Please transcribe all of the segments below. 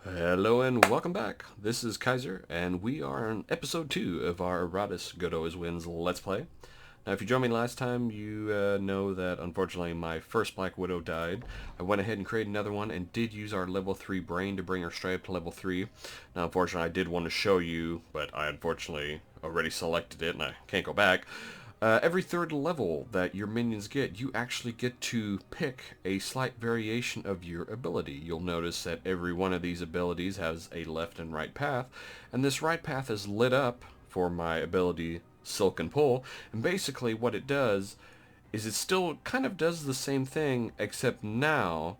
Hello and welcome back. This is Kaiser, and we are on episode 2 of our Iratus Good Always Wins Let's Play. Now, if you joined me last time, you know that unfortunately my first Black Widow died. I went ahead and created another one and did use our level 3 brain to bring her straight up to level 3. Now, unfortunately, I did want to show you, but I unfortunately already selected it and I can't go back. Every third level that your minions get, you actually get to pick a slight variation of your ability. You'll notice that every one of these abilities has a left and right path, and this right path is lit up for my ability Silk and Pull, and basically what it does is it still kind of does the same thing, except now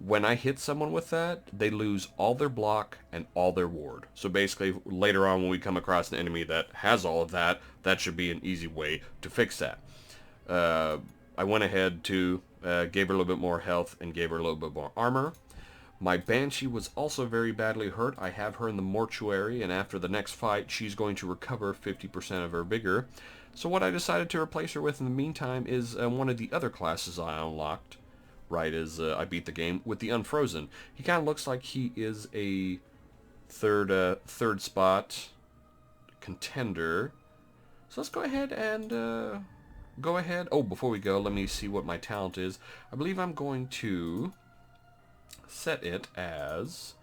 when I hit someone with that, they lose all their block and all their ward. So basically, later on when we come across an enemy that has all of that, that should be an easy way to fix that. I went ahead to gave her a little bit more health and gave her a little bit more armor. My Banshee was also very badly hurt. I have her in the mortuary, and after the next fight, she's going to recover 50% of her vigor. So what I decided to replace her with in the meantime is one of the other classes I unlocked right as I beat the game, with the Unfrozen. He kind of looks like he is a third spot contender. So let's go ahead and Oh, before we go, let me see what my talent is. I believe I'm going to set it as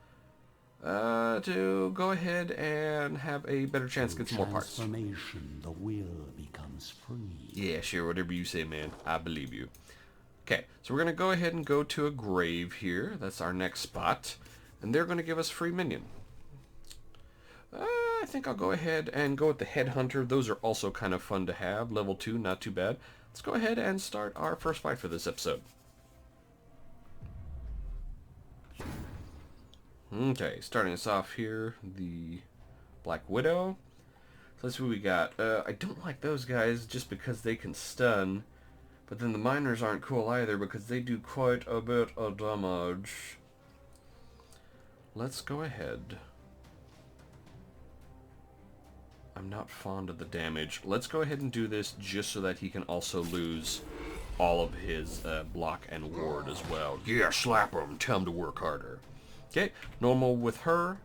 to go ahead and have a better chance to get some more parts. Transformation, the will becomes free. Yeah, sure, whatever you say, man. I believe you. Okay, so we're going to go ahead and go to a grave here. That's our next spot. And they're going to give us free minion. I think I'll go ahead and go with the Headhunter. Those are also kind of fun to have. Level 2, not too bad. Let's go ahead and start our first fight for this episode. Okay, starting us off here, the Black Widow. So let's see what we got. I don't like those guys just because they can stun. But then the miners aren't cool either because they do quite a bit of damage. Let's go ahead. I'm not fond of the damage. Let's go ahead and do this just so that he can also lose all of his block and ward as well. Yeah, slap him. Tell him to work harder. Okay, normal with her.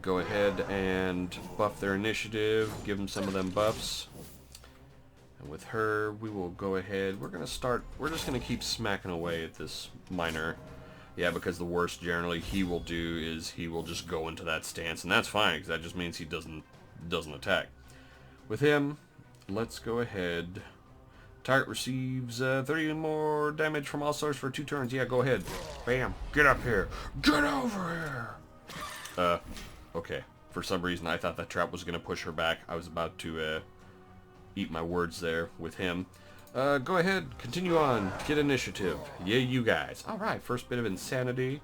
Go ahead and buff their initiative. Give them some of them buffs. And with her, we will go ahead. We're just going to keep smacking away at this miner. Yeah, because the worst generally he will do is he will just go into that stance. And that's fine, because that just means he doesn't attack. With him, let's go ahead. Target receives 30 more damage from all sorts for 2 turns. Yeah, go ahead. Bam. Get up here. Get over here. Okay. For some reason, I thought that trap was going to push her back. I was about to eat my words there with him. Go ahead, continue on, get initiative. Yeah, you guys. Alright, first bit of insanity.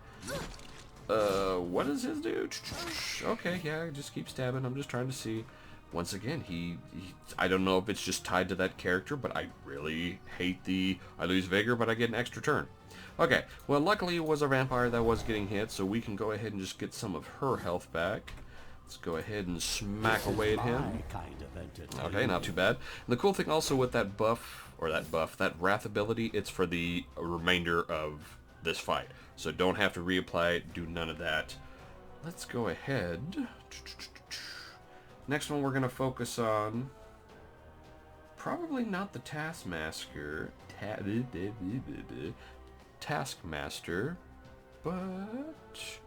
What does his do? Okay, yeah, just keep stabbing. I'm just trying to see. Once again, he I don't know if it's just tied to that character, but I really hate I lose vigor, but I get an extra turn. Okay, well, luckily it was a vampire that was getting hit, so we can go ahead and just get some of her health back. Let's go ahead and smack away at him. Okay, not too bad. And the cool thing also with that that Wrath ability, it's for the remainder of this fight. So don't have to reapply it, do none of that. Let's go ahead. Next one we're going to focus on, probably not the Taskmaster, but...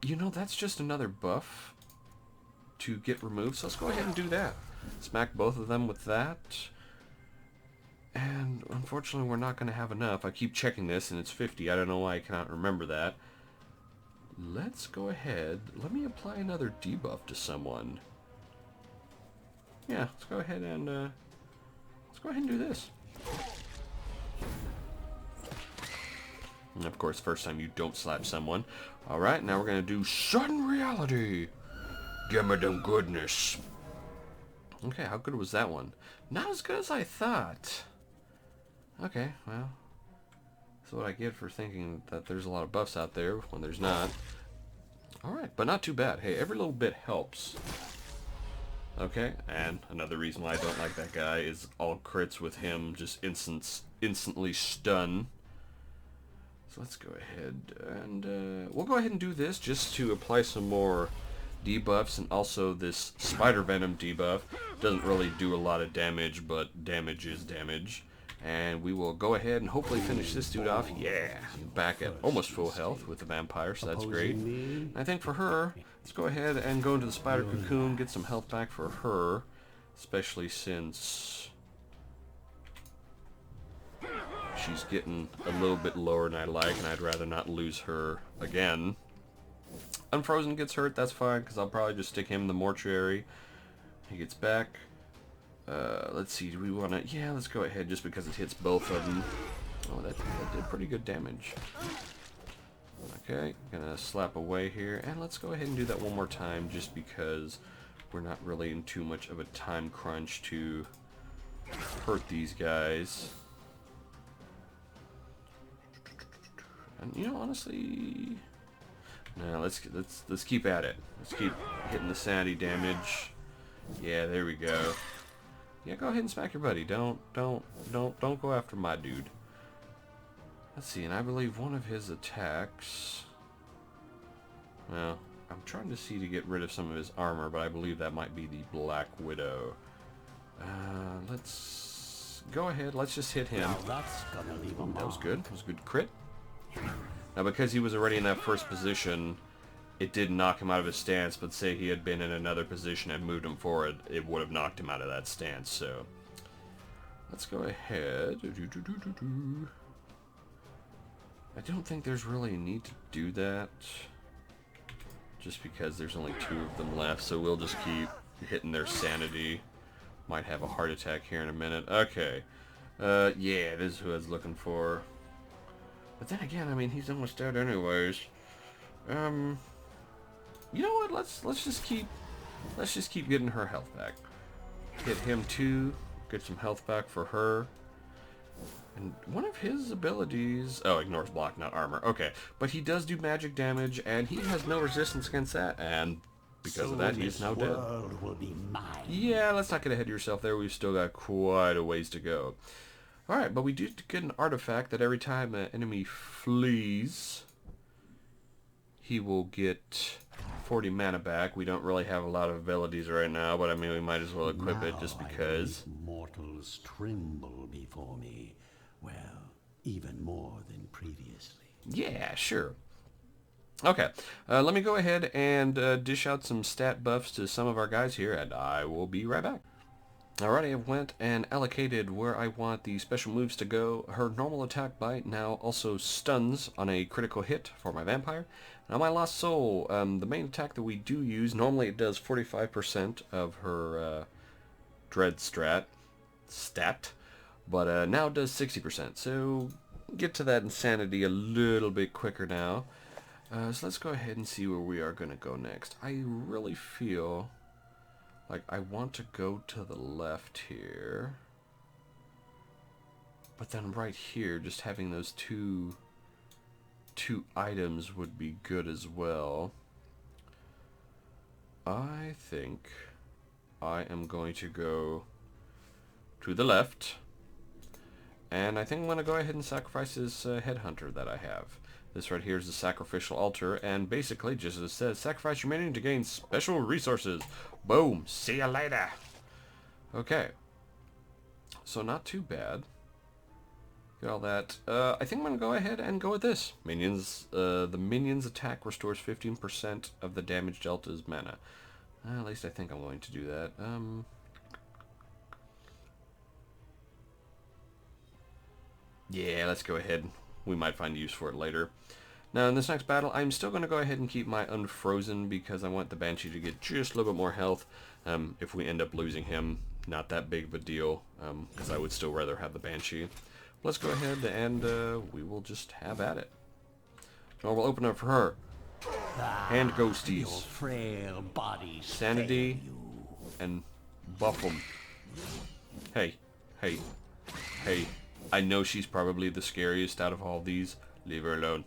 You know, that's just another buff to get removed, so let's go ahead and do that. Smack both of them with that. And unfortunately, we're not going to have enough. I keep checking this, and it's 50. I don't know why I cannot remember that. Let's go ahead. Let me apply another debuff to someone. Yeah, let's go ahead and do this. And of course, first time you don't slap someone. Alright, now we're going to do sudden reality. Give me them goodness. Okay, how good was that one? Not as good as I thought. Okay, well. That's what I get for thinking that there's a lot of buffs out there when there's not. Alright, but not too bad. Hey, every little bit helps. Okay, and another reason why I don't like that guy is all crits with him just instantly stun. So let's go ahead and we'll go ahead and do this just to apply some more debuffs, and also this spider venom debuff doesn't really do a lot of damage, but damage is damage. And we will go ahead and hopefully finish this dude off. Yeah, back at almost full health with the vampire, so that's great. And I think for her, let's go ahead and go into the spider cocoon, get some health back for her, especially since she's getting a little bit lower than I like, and I'd rather not lose her again. Unfrozen gets hurt, that's fine, because I'll probably just stick him in the mortuary. He gets back. Let's see, do we want to... Yeah, let's go ahead, just because it hits both of them. Oh, that did pretty good damage. Okay, gonna slap away here, and let's go ahead and do that one more time, just because we're not really in too much of a time crunch to hurt these guys. And, you know, honestly... No, let's keep at it. Let's keep hitting the sanity damage. Yeah, there we go. Yeah, go ahead and smack your buddy. Don't go after my dude. Let's see, and I believe one of his attacks... Well, I'm trying to see to get rid of some of his armor, but I believe that might be the Black Widow. Let's go ahead. Let's just hit him. Now that's gonna leave him. That was good. That was a good crit. Now, because he was already in that first position, it did knock him out of his stance, but say he had been in another position and moved him forward, it would have knocked him out of that stance, so... Let's go ahead. I don't think there's really a need to do that, just because there's only 2 of them left, so we'll just keep hitting their sanity. Might have a heart attack here in a minute. Okay. Yeah, this is who I was looking for. But then again, I mean, he's almost dead anyways. You know what? Let's just keep getting her health back. Hit him too. Get some health back for her. And one of his abilities... Oh, ignores block, not armor. Okay. But he does do magic damage, and he has no resistance against that. And because of that, he's now dead. Will be mine. Yeah, let's not get ahead of yourself there. We've still got quite a ways to go. Alright, but we do get an artifact that every time an enemy flees, he will get 40 mana back. We don't really have a lot of abilities right now, but I mean, we might as well equip it just because. Mortals tremble before me. Well, even more than previously. Yeah, sure. Okay, let me go ahead and dish out some stat buffs to some of our guys here, and I will be right back. Alrighty, I went and allocated where I want the special moves to go. Her normal attack bite now also stuns on a critical hit for my vampire. Now my Lost Soul, the main attack that we do use, normally it does 45% of her dread stat, but now it does 60%. So get to that insanity a little bit quicker now. So let's go ahead and see where we are going to go next. I really feel... like, I want to go to the left here. But then right here, just having those two items would be good as well. I think I am going to go to the left. And I think I'm going to go ahead and sacrifice this headhunter that I have. This right here is the sacrificial altar, and basically, just as it says, sacrifice your minion to gain special resources. Boom! See ya later! Okay. So not too bad. Get all that. I think I'm going to go ahead and go with this. Minions, the minion's attack restores 15% of the damage dealt as mana. At least I think I'm going to do that. Yeah, let's go ahead. We might find use for it later. Now, in this next battle, I'm still going to go ahead and keep my Unfrozen because I want the Banshee to get just a little bit more health. If we end up losing him, not that big of a deal, because I would still rather have the Banshee. Let's go ahead and we will just have at it. Now we'll open up for her. Hand Ghosties. Your frail body Sanity and buff them. Hey, hey, hey. I know she's probably the scariest out of all these. Leave her alone.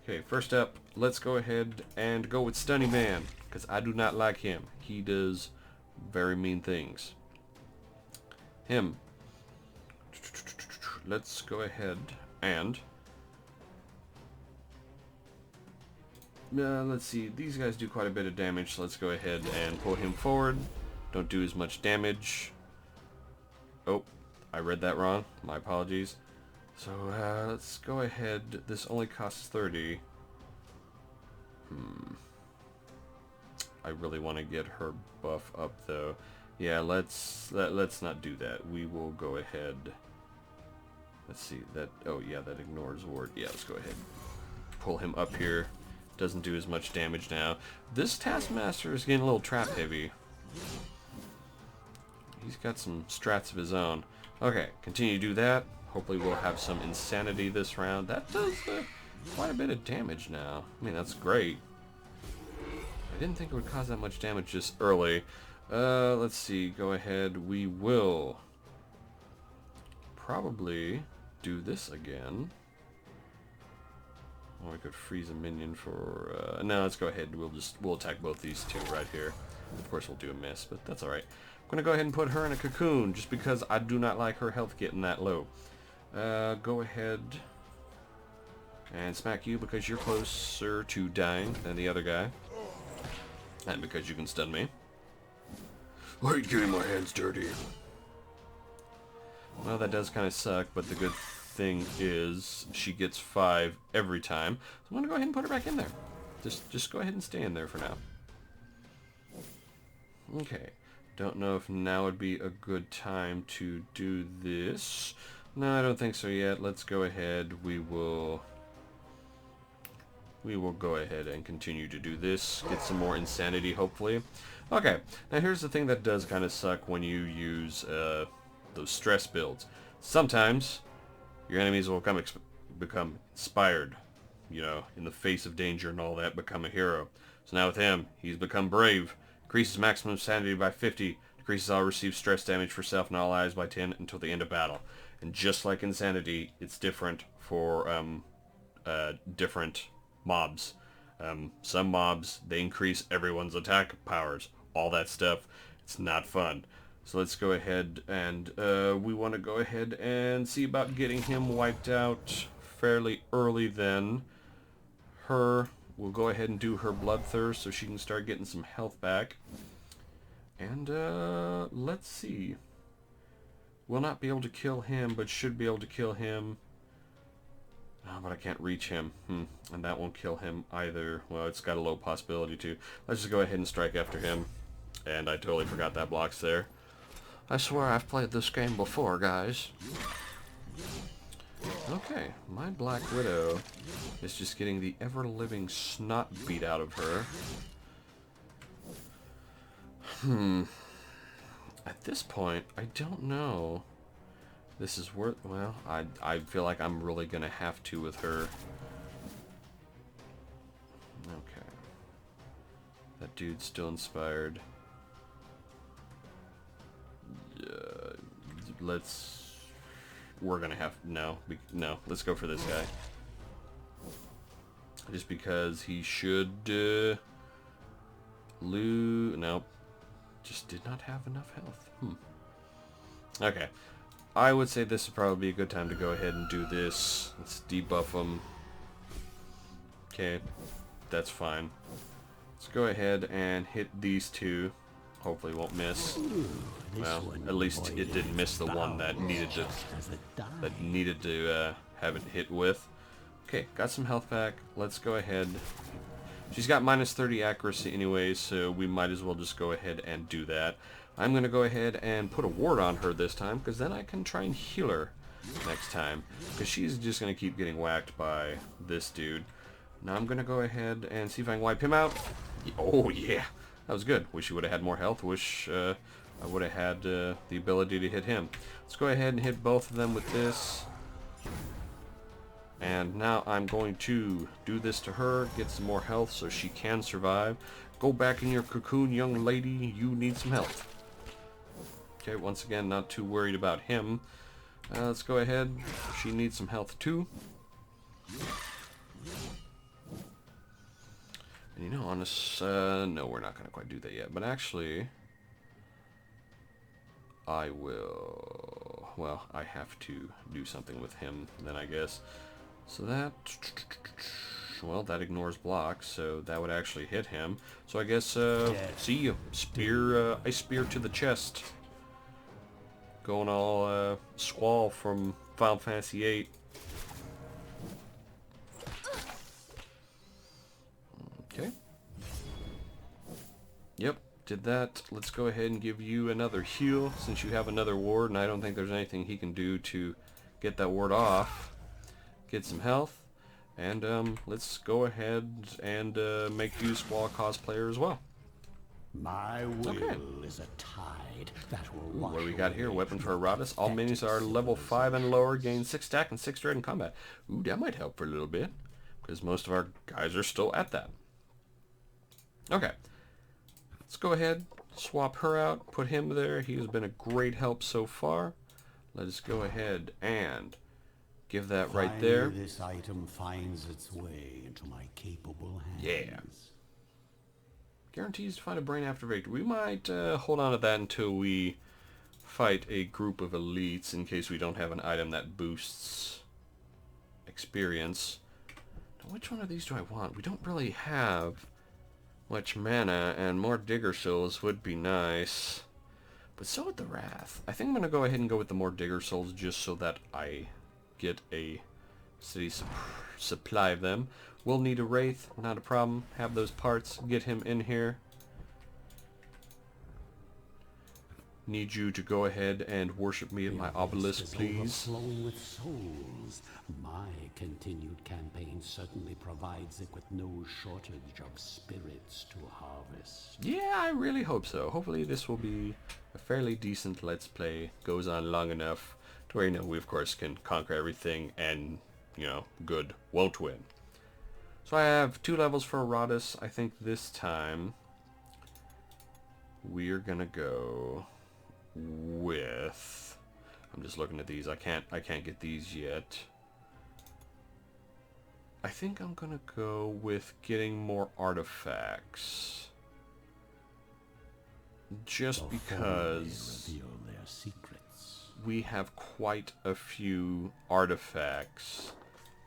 Okay, first up, let's go ahead and go with Stunny Man, because I do not like him. He does very mean things. Him. Let's go ahead and let's see. These guys do quite a bit of damage, so let's go ahead and pull him forward. Don't do as much damage. Oh, I read that wrong. My apologies. So, let's go ahead. This only costs 30. I really want to get her buff up, though. Yeah, let's not do that. We will go ahead. Let's see. That. Oh, yeah, that ignores ward. Yeah, let's go ahead. Pull him up here. Doesn't do as much damage now. This Taskmaster is getting a little trap heavy. He's got some strats of his own. Okay, continue to do that. Hopefully we'll have some insanity this round. That does quite a bit of damage now. I mean, that's great. I didn't think it would cause that much damage just early. Let's see. Go ahead. We will probably do this again. Or we could freeze a minion for... no, let's go ahead. We'll attack both these two right here. Of course we'll do a miss, but that's alright. I'm going to go ahead and put her in a cocoon, just because I do not like her health getting that low. Go ahead and smack you because you're closer to dying than the other guy. And because you can stun me. I hate getting my hands dirty. Well, that does kind of suck, but the good thing is she gets 5 every time. So I'm going to go ahead and put her back in there. Just go ahead and stay in there for now. Okay. Don't know if now would be a good time to do this. No, I don't think so yet. Let's go ahead. We will go ahead and continue to do this. Get some more insanity, hopefully. Okay. Now here's the thing that does kind of suck when you use those stress builds. Sometimes your enemies will become inspired. You know, in the face of danger and all that, become a hero. So now with him, he's become brave. Increases maximum sanity by 50. Decreases all received stress damage for self and all allies by 10 until the end of battle. And just like insanity, it's different for different mobs. Some mobs, they increase everyone's attack powers. All that stuff. It's not fun. So let's go ahead and we want to go ahead and see about getting him wiped out fairly early then. We'll go ahead and do her bloodthirst so she can start getting some health back. And let's see. We'll not be able to kill him, but should be able to kill him. Oh, but I can't reach him. And that won't kill him either. Well, it's got a low possibility to. Let's just go ahead and strike after him. And I totally forgot that block's there. I swear I've played this game before, guys. Okay, my Black Widow is just getting the ever-living snot beat out of her. At this point, I don't know. This is worth... Well, I feel like I'm really going to have to with her. Okay. That dude's still inspired. We're gonna have... No, let's go for this guy. Just because he should lose... Nope. Just did not have enough health. Okay. I would say this would probably be a good time to go ahead and do this. Let's debuff him. Okay. That's fine. Let's go ahead and hit these two. Hopefully won't miss. Well, at least it didn't miss the one that needed to have it hit with. Okay, got some health back. Let's go ahead. She's got minus 30 accuracy anyway, so we might as well just go ahead and do that. I'm going to go ahead and put a ward on her this time, because then I can try and heal her next time. Because she's just going to keep getting whacked by this dude. Now I'm going to go ahead and see if I can wipe him out. Oh, yeah. That was good. Wish he would have had more health. Wish I would have had the ability to hit him. Let's go ahead and hit both of them with this. And now I'm going to do this to her, get some more health so she can survive. Go back in your cocoon, young lady. You need some health. Okay, once again, not too worried about him. Let's go ahead. She needs some health too. And you know, on this, no, we're not going to quite do that yet. But actually, I will, well, I have to do something with him then, I guess. So that Well, that ignores blocks, so that would actually hit him. So I guess, see you. Spear, ice spear to the chest. Going all, Squall from Final Fantasy VIII. Okay. Yep, did that. Let's go ahead and give you another heal, since you have another ward, and I don't think there's anything he can do to get that ward off. Get some health. And let's go ahead and make you Squall cosplayer as well. My will is a tide that will wash What do we got here? away Weapon for the Iratus. All minions are level 5 and lower, gain 6 stack and 6 dread in combat. Ooh, that might help for a little bit, because most of our guys are still at that. Okay. Let's go ahead, swap her out, put him there. He has been a great help so far. Let us go ahead and give that right there. This item finds its way into my capable hands. Yeah. Guarantees to find a brain after victory. We might hold on to that until we fight a group of elites, in case we don't have an item that boosts experience. Now, which one of these do I want? We don't really have much mana, and more digger souls would be nice. But so would the wrath. I think I'm going to go ahead and go with the more digger souls, just so that I get a steady supply of them. We'll need a wraith, not a problem. Have those parts, get him in here. Need you to go ahead and worship me at my obelisk, please. Overflowing with souls. My continued campaign certainly provides it with no shortage of spirits to harvest. Yeah, I really hope so. Hopefully this will be a fairly decent Let's Play. Goes on long enough to where, you know, we of course can conquer everything and, you know, good won't win. So I have 2 levels for Iratus. I think this time we're gonna go with, I'm just looking at these. I can't get these yet. I think I'm gonna go with getting more artifacts, just because reveal their secrets. we have quite a few artifacts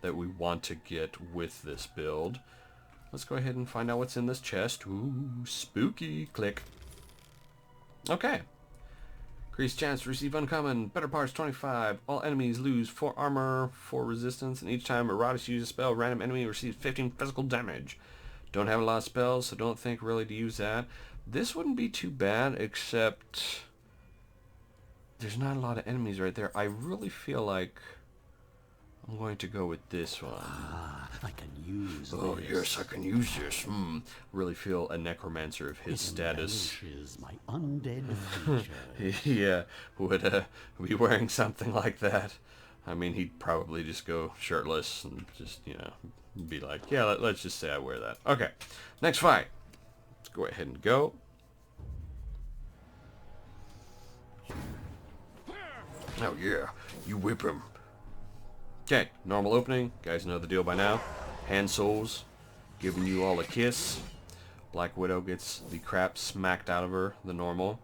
that we want to get with this build. Let's go ahead and find out what's in this chest. Ooh, spooky. Click. Okay. Increased chance to receive uncommon. Better parts 25. All enemies lose 4 armor, 4 resistance, and each time Iratus uses a spell, random enemy receives 15 physical damage. Don't have a lot of spells, so don't think really to use that. This wouldn't be too bad, except there's not a lot of enemies right there. I really feel like I'm going to go with this one. I can use Oh, this. yes, I can use this. Really feel a necromancer of his status. Embellishes my undead features. Yeah, would be wearing something like that. I mean, he'd probably just go shirtless and just, you know, be like, yeah, let's just say I wear that. Okay, next fight. Let's go ahead and go. Oh, yeah, you whip him. Okay, normal opening. Guys know the deal by now. Hand souls, giving you all a kiss. Black Widow gets the crap smacked out of her, the normal.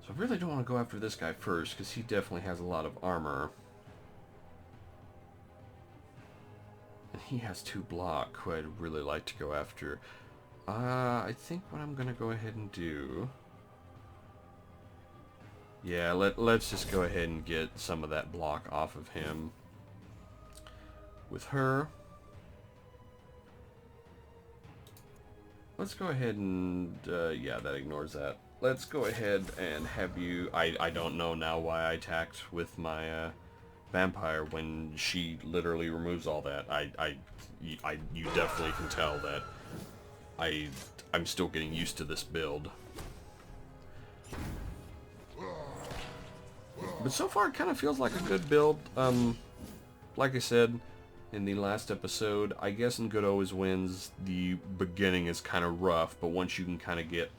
So I really don't want to go after this guy first, because he definitely has a lot of armor. And he has 2 block, who I'd really like to go after. I think what I'm going to go ahead and do... Yeah, let's just go ahead and get some of that block off of him. With her, let's go ahead and, yeah, that ignores that. Let's go ahead and have you, I don't know now why I attacked with my vampire when she literally removes all that. You definitely can tell that I'm still getting used to this build. But so far it kind of feels like a good build. Like I said in the last episode, I guess in Good Always Wins, the beginning is kind of rough, but once you can kind of get...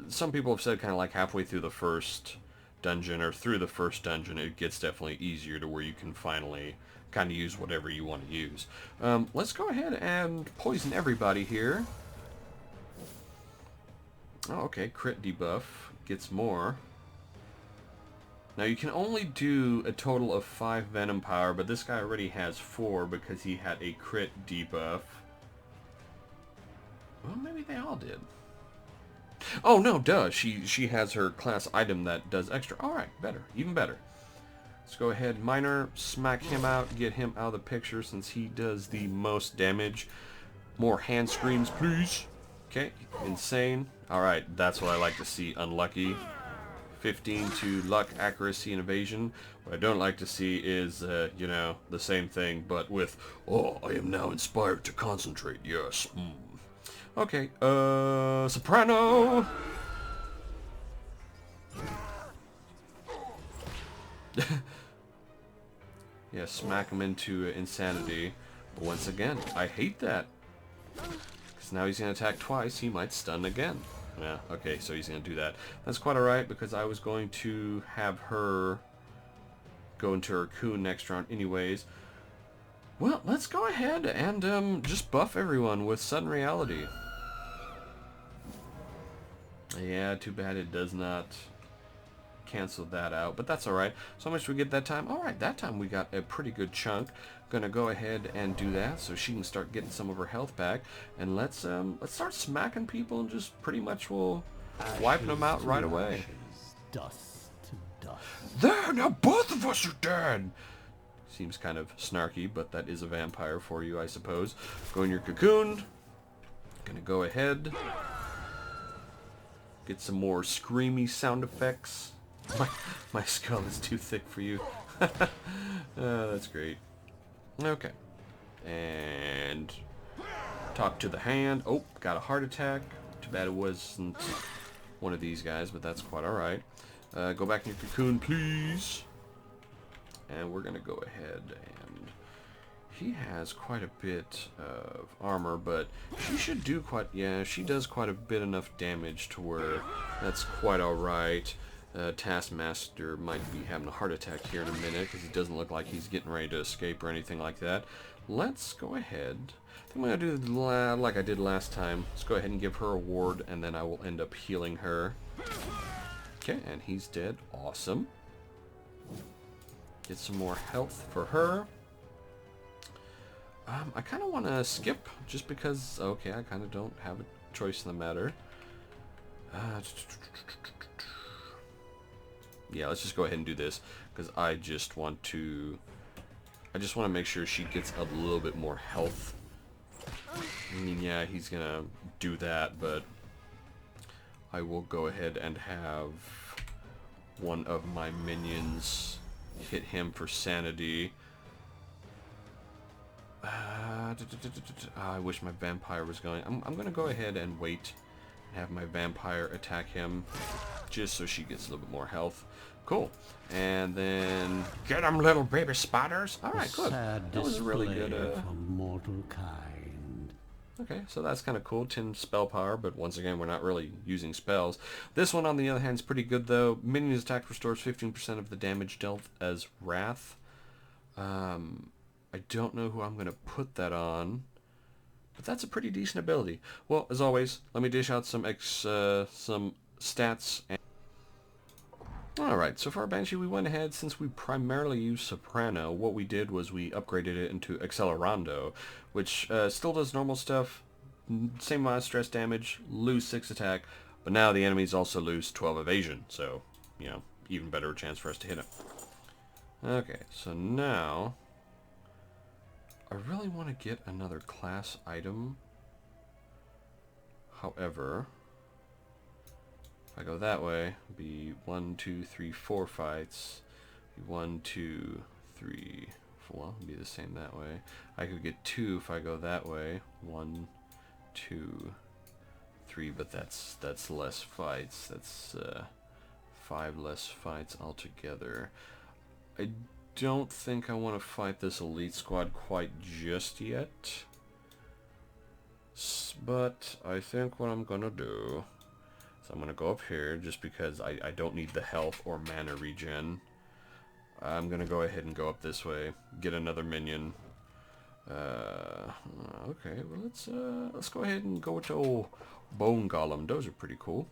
Some people have said kind of like halfway through the first dungeon, or through the first dungeon, it gets definitely easier to where you can finally kind of use whatever you want to use. Let's go ahead and poison everybody here. Oh, okay, crit debuff gets more. Now you can only do a total of 5 venom power, but this guy already has 4 because he had a crit debuff. Well, maybe they all did. Oh no, duh. She has her class item that does extra. Alright, better. Even better. Let's go ahead, Miner, smack him out, get him out of the picture since he does the most damage. More hand screams, please. Okay, insane. Alright, that's what I like to see. Unlucky. 15 to luck, accuracy, and evasion. What I don't like to see is, you know, the same thing, but with, oh, I am now inspired to concentrate, yes. Okay, soprano! Yeah, smack him into insanity. But once again, I hate that. Because now he's going to attack twice, he might stun again. Yeah, okay, so he's going to do that. That's quite alright, because I was going to have her go into her coon next round anyways. Well, let's go ahead and just buff everyone with sudden reality. Yeah, too bad it does not cancel that out, but that's alright. So how much did we get that time? Alright, that time we got a pretty good chunk. Gonna go ahead and do that so she can start getting some of her health back, and let's start smacking people and just pretty much we'll wiping them out right away. Ashes, dust to dust. There, now both of us are dead. Seems kind of snarky, but that is a vampire for you, I suppose. Go in your cocoon. Gonna go ahead, get some more screamy sound effects. My skull is too thick for you. That's great. Okay. And talk to the hand. Oh, got a heart attack. Too bad it wasn't one of these guys, but that's quite alright. Go back in your cocoon, please. And we're going to go ahead and... He has quite a bit of armor, but she should do quite... Yeah, she does quite a bit enough damage to where that's quite alright. Taskmaster might be having a heart attack here in a minute because it doesn't look like he's getting ready to escape or anything like that. Let's go ahead. I think I'm going to do like I did last time. Let's go ahead and give her a ward, and then I will end up healing her. Okay, and he's dead. Awesome. Get some more health for her. I kind of want to skip just because, okay, I kind of don't have a choice in the matter. Yeah, let's just go ahead and do this because I just want to make sure she gets a little bit more health. I mean, yeah, he's gonna do that, but I will go ahead and have one of my minions hit him for sanity. I wish my vampire was going. I'm gonna go ahead and wait and have my vampire attack him just so she gets a little bit more health. Cool. And then get them, little baby spotters. All right, good. That was really good. From mortal kind. Okay, so that's kind of cool. 10 spell power, but once again, we're not really using spells. This one, on the other hand, is pretty good though. Minion's attack restores 15% of the damage dealt as wrath. I don't know who I'm going to put that on, but that's a pretty decent ability. Well, as always, let me dish out some stats. Alright, so for our Banshee, we went ahead, since we primarily use Soprano, what we did was we upgraded it into Accelerando, which still does normal stuff, same amount of stress damage, lose 6 attack, but now the enemies also lose 12 evasion, so, you know, even better chance for us to hit him. Okay, so now... I really want to get another class item. However, if I go that way, it'd be 1, 2, 3, 4 fights. 1, 2, 3, 4. It'd be the same that way. I could get 2 if I go that way. 1, 2, 3, but that's less fights. That's 5 less fights altogether. I don't think I want to fight this elite squad quite just yet, but I think what I'm gonna do is I'm gonna go up here just because I don't need the health or mana regen. I'm gonna go ahead and go up this way, get another minion. Okay, well let's go ahead and go to old Bone Golem. Those are pretty cool.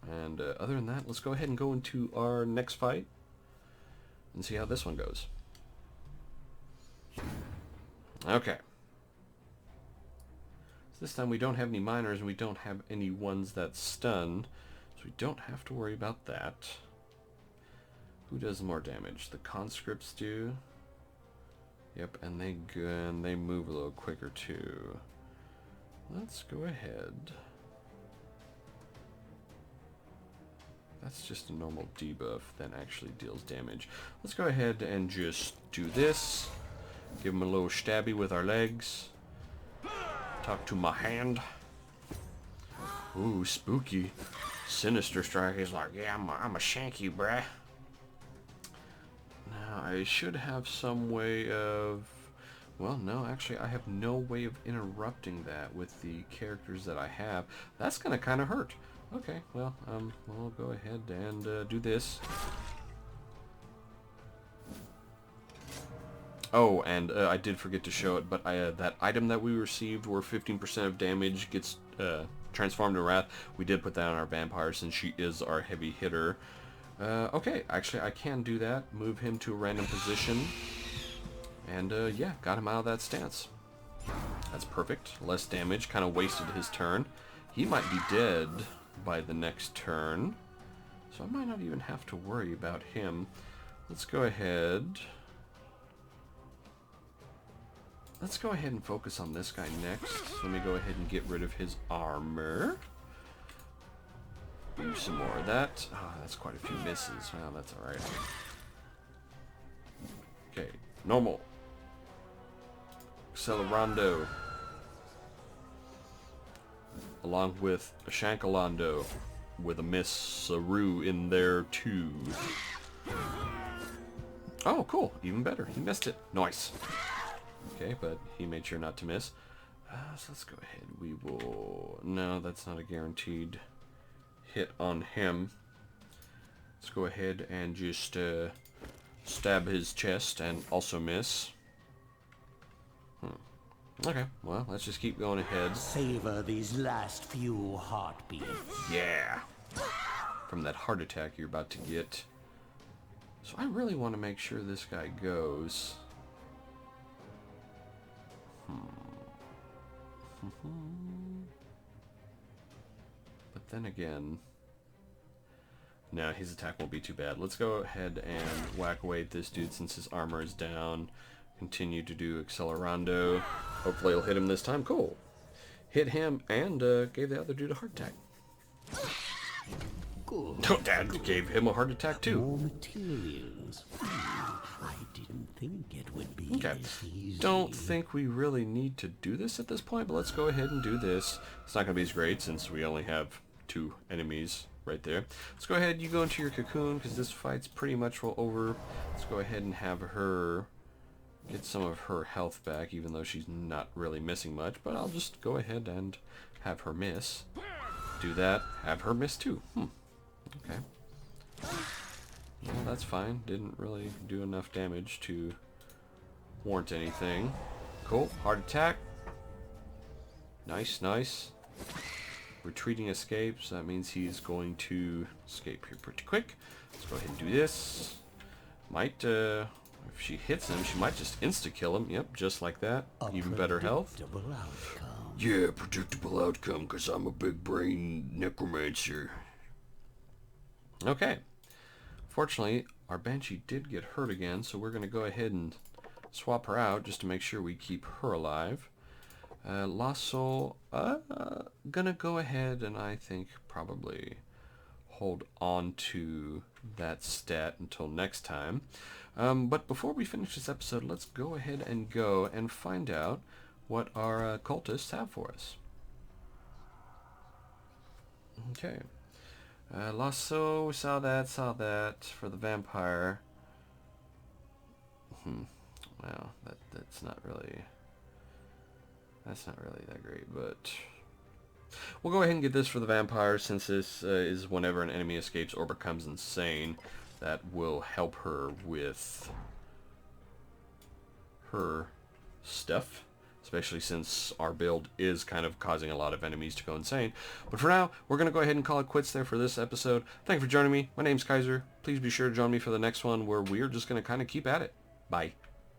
And other than that, let's go ahead and go into our next fight and see how this one goes. Okay. So this time we don't have any minors and we don't have any ones that stun, so we don't have to worry about that. Who does more damage? The conscripts do. Yep, and they move a little quicker too. Let's go ahead. That's just a normal debuff that actually deals damage. Let's go ahead and just do this. Give him a little stabby with our legs. Talk to my hand. Ooh, spooky. Sinister Strike is like, yeah, I'm a shank you, bruh. Now, I should have some way of... Well, no, actually, I have no way of interrupting that with the characters that I have. That's gonna kind of hurt. Okay, well, we'll go ahead and do this. Oh, and I did forget to show it, but that item that we received where 15% of damage gets transformed to Wrath, we did put that on our vampire since she is our heavy hitter. Okay, actually I can do that. Move him to a random position. And yeah, got him out of that stance. That's perfect. Less damage, kind of wasted his turn. He might be dead by the next turn, so I might not even have to worry about him. Let's go ahead. Let's go ahead and focus on this guy next. Let me go ahead and get rid of his armor. Do some more of that. Oh, that's quite a few misses. Well, that's alright. Okay, normal. Accelerando. Along with a Shankalando. With a Miss Saru in there too. Oh, cool. Even better. He missed it. Nice. Okay, but he made sure not to miss. So let's go ahead. We will... No, that's not a guaranteed hit on him. Let's go ahead and just stab his chest and also miss. Okay, well, let's just keep going ahead. Savor these last few heartbeats. Yeah! From that heart attack you're about to get. So I really want to make sure this guy goes. But then again... No, his attack won't be too bad. Let's go ahead and whack away at this dude since his armor is down. Continue to do Accelerando. Hopefully it'll hit him this time. Cool. Hit him and gave the other dude a heart attack. Good. That gave him a heart attack too. More materials. I didn't think it would be Okay. this easy. Don't think we really need to do this at this point, but let's go ahead and do this. It's not going to be as great since we only have 2 enemies right there. Let's go ahead, you go into your cocoon because this fight's pretty much over. Let's go ahead and have her get some of her health back, even though she's not really missing much, but I'll just go ahead and have her miss. Do that, have her miss too. Okay. Well, that's fine. Didn't really do enough damage to warrant anything. Cool. Heart attack. Nice, nice. Retreating escapes. That means he's going to escape here pretty quick. Let's go ahead and do this. Might, if she hits him, she might just insta-kill him. Yep, just like that. Even better health. Outcome. Yeah, predictable outcome, because I'm a big brain necromancer. Okay. Fortunately, our Banshee did get hurt again, so we're going to go ahead and swap her out just to make sure we keep her alive. Lasso, gonna go ahead and I think probably hold on to that stat until next time. But before we finish this episode, let's go ahead and go and find out what our cultists have for us. Okay. Lasso, saw that for the vampire. Well, that's not really that great, but we'll go ahead and get this for the vampire since this is whenever an enemy escapes or becomes insane. That will help her with her stuff. especially since our build is kind of causing a lot of enemies to go insane. But for now, we're going to go ahead and call it quits there for this episode. Thank you for joining me. My name's Kaiser. Please be sure to join me for the next one, where we're just going to kind of keep at it. Bye.